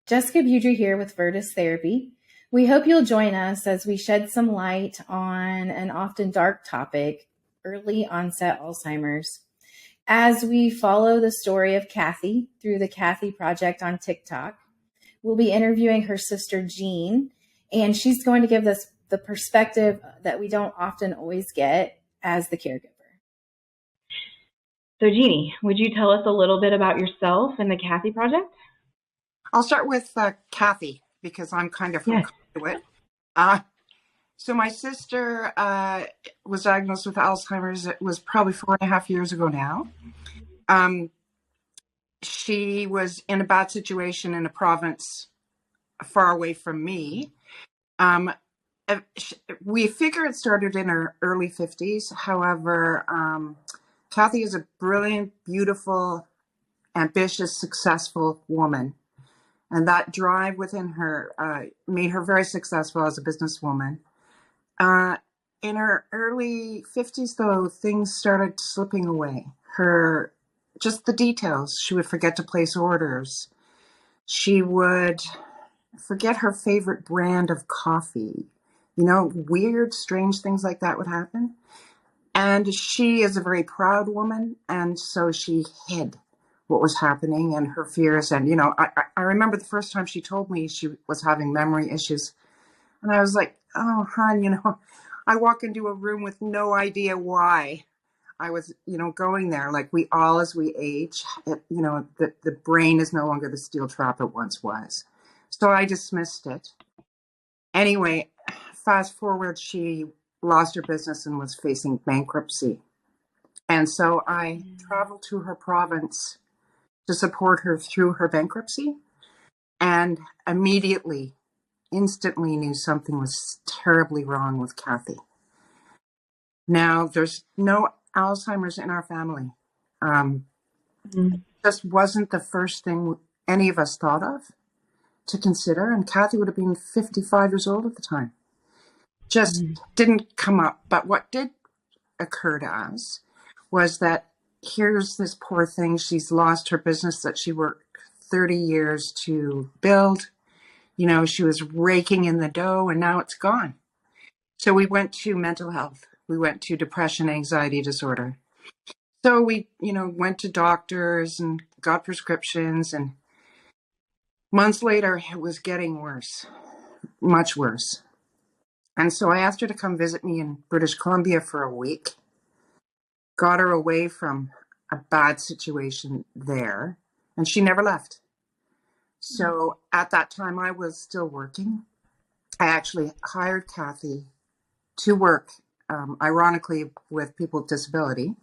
Jessica Budry here with Virtus Therapy. We hope you'll join us as we shed some light on an often dark topic, early onset Alzheimer's. As we follow the story of Kathy through the Kathy Project on TikTok, we'll be interviewing her sister Jean, and she's going to give us the perspective that we don't often always get as the caregiver. So Jeannie, would you tell us a little bit about yourself and the Kathy Project? I'll start with Kathy because I'm kind of from Conduit. So my sister was diagnosed with Alzheimer's. It was probably 4.5 years ago now. She was in a bad situation in a province far away from me. We figure it started in her early 50s. However, Kathy is a brilliant, beautiful, ambitious, successful woman. And that drive within her made her very successful as a businesswoman. In her early 50s, though, things started slipping away. Just the details. She would forget to place orders. She would forget her favorite brand of coffee. Weird, strange things like that would happen. And she is a very proud woman, and so she hid what was happening and her fears. And, I remember the first time she told me she was having memory issues. And I was like, oh, hon, I walk into a room with no idea why I was, going there. Like we all, as we age, the brain is no longer the steel trap it once was. So I dismissed it. Anyway, fast forward, she lost her business and was facing bankruptcy. And so I traveled to her province to support her through her bankruptcy, and instantly knew something was terribly wrong with Kathy. Now, there's no Alzheimer's in our family. Just wasn't the first thing any of us thought of to consider, and Kathy would have been 55 years old at the time. Just didn't come up. But what did occur to us was that here's this poor thing. She's lost her business that she worked 30 years to build. She was raking in the dough and now it's gone. So we went to mental health. We went to depression, anxiety disorder. So we, went to doctors and got prescriptions, and months later it was getting worse, much worse. And so I asked her to come visit me in British Columbia for a week. Got her away from a bad situation there, and she never left. So at that time, I was still working. I actually hired Kathy to work, ironically, with people with disability.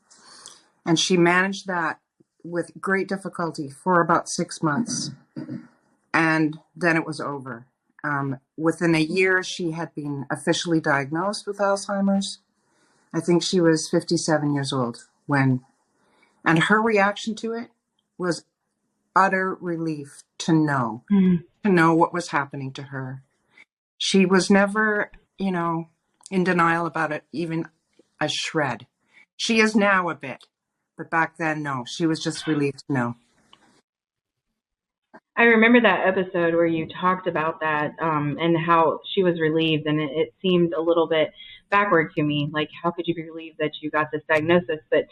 And she managed that with great difficulty for about 6 months. And then it was over. Within a year, she had been officially diagnosed with Alzheimer's. I think she was 57 years old and her reaction to it was utter relief to know what was happening to her. She was never, in denial about it, even a shred. She is now a bit, but back then, no, she was just relieved to know. I remember that episode where you talked about that and how she was relieved, and it seemed a little bit backward to me. Like, how could you be relieved that you got this diagnosis? But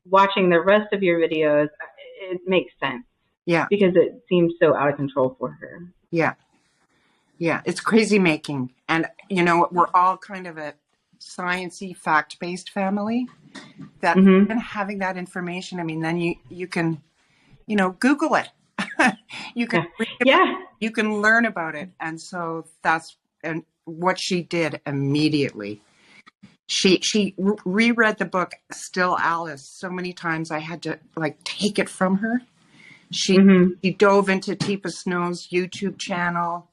watching the rest of your videos, it makes sense. Yeah. Because it seemed so out of control for her. Yeah. Yeah. It's crazy making. And, we're all kind of a sciencey, fact-based family that having that information, then you can, Google it. You can read about it. You can learn about it. And so that's what she did immediately. She reread the book Still Alice so many times I had to take it from her. She dove into Teepa Snow's YouTube channel.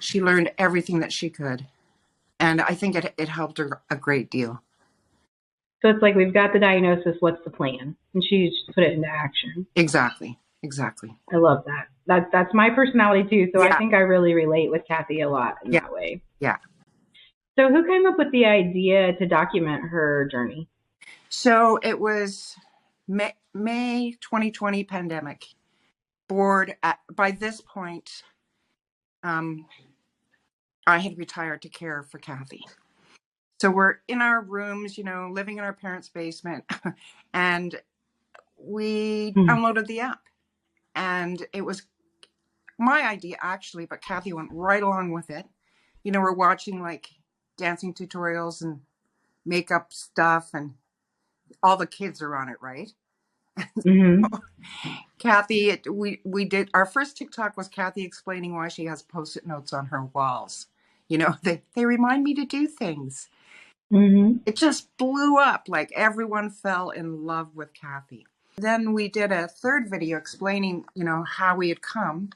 She learned everything that she could. And I think it helped her a great deal. So it's like, we've got the diagnosis, what's the plan? And she just put it into action. Exactly. I love that. That's my personality too. So I think I really relate with Kathy a lot in that way. Yeah. So who came up with the idea to document her journey? So it was May 2020 pandemic. By this point, I had retired to care for Kathy. So we're in our rooms, living in our parents' basement, and we downloaded the app. And it was my idea, actually, but Kathy went right along with it. We're watching like dancing tutorials and makeup stuff, and all the kids are on it, right? Mm-hmm. Kathy, we did our first TikTok was Kathy explaining why she has Post-it notes on her walls. They remind me to do things. Mm-hmm. It just blew up. Like everyone fell in love with Kathy. Then we did a third video explaining, how we had come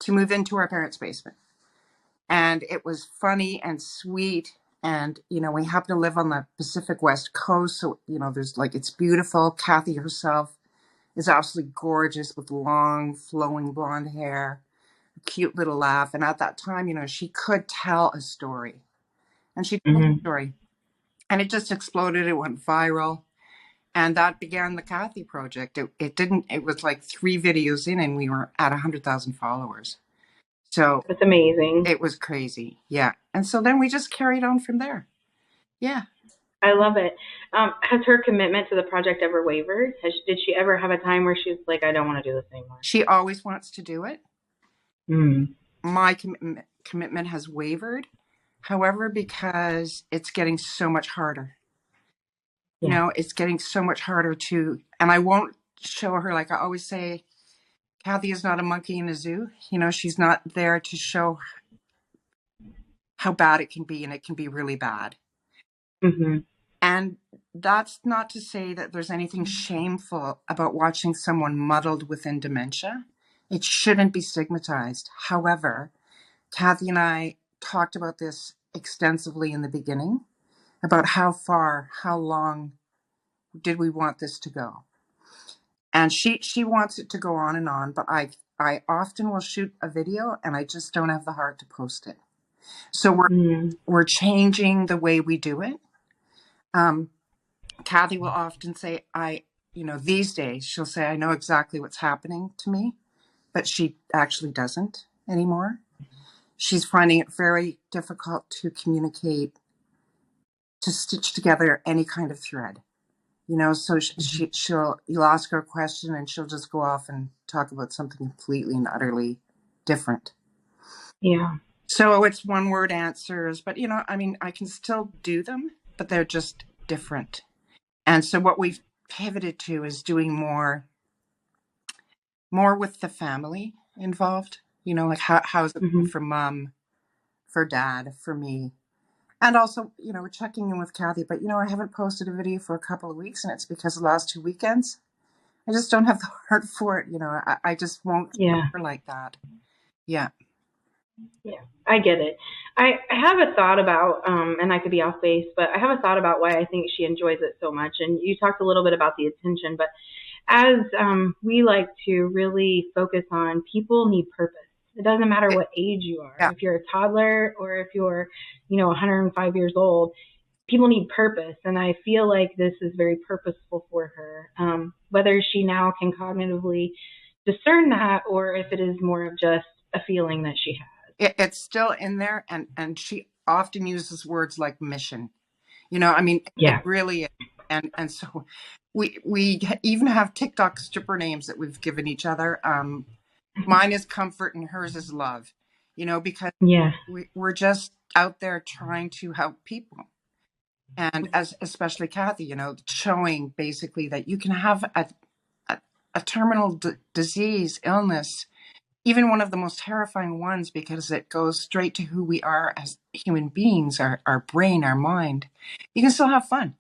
to move into our parents' basement. And it was funny and sweet. And, we happen to live on the Pacific West Coast. So, there's it's beautiful. Kathy herself is absolutely gorgeous with long, flowing blonde hair, a cute little laugh. And at that time, she could tell a story. And she told a story. And it just exploded. It went viral. And that began the Kathy project. It was like 3 videos in and we were at 100,000 followers. So That's amazing. it was crazy. Yeah. And so then we just carried on from there. Yeah. I love it. Has her commitment to the project ever wavered? Did she ever have a time where she's like, I don't want to do this anymore? She always wants to do it. Mm. My commitment has wavered. However, because it's getting so much harder. It's getting so much harder and I won't show her, like I always say, Kathy is not a monkey in a zoo. She's not there to show how bad it can be, and it can be really bad. Mm-hmm. And that's not to say that there's anything shameful about watching someone muddled within dementia. It shouldn't be stigmatized. However, Kathy and I talked about this extensively in the beginning, about how long did we want this to go. And she wants it to go on, but I often will shoot a video and I just don't have the heart to post it. So we're changing the way we do it. Kathy will often say, these days she'll say, I know exactly what's happening to me, but she actually doesn't anymore. She's finding it very difficult to communicate, to stitch together any kind of thread. So you'll ask her a question and she'll just go off and talk about something completely and utterly different. Yeah. So it's one word answers, but I can still do them, but they're just different. And so what we've pivoted to is doing more with the family involved, like how's it for mom, for dad, for me. And also, checking in with Kathy, but I haven't posted a video for a couple of weeks, and it's because the last 2 weekends, I just don't have the heart for it. I just won't like that. Yeah. Yeah, I get it. I have a thought about, and I could be off base, but I have a thought about why I think she enjoys it so much. And you talked a little bit about the attention, but as we like to really focus on, people need purpose. It doesn't matter what age you are. Yeah. If you're a toddler or if you're, 105 years old, people need purpose. And I feel like this is very purposeful for her. Whether she now can cognitively discern that or if it is more of just a feeling that she has. It's still in there, and she often uses words like mission. It really is. And so we even have TikTok stripper names that we've given each other. Mine is comfort and hers is love, because we're just out there trying to help people. And especially Kathy, showing basically that you can have a terminal disease, illness, even one of the most terrifying ones, because it goes straight to who we are as human beings, our brain, our mind. You can still have fun.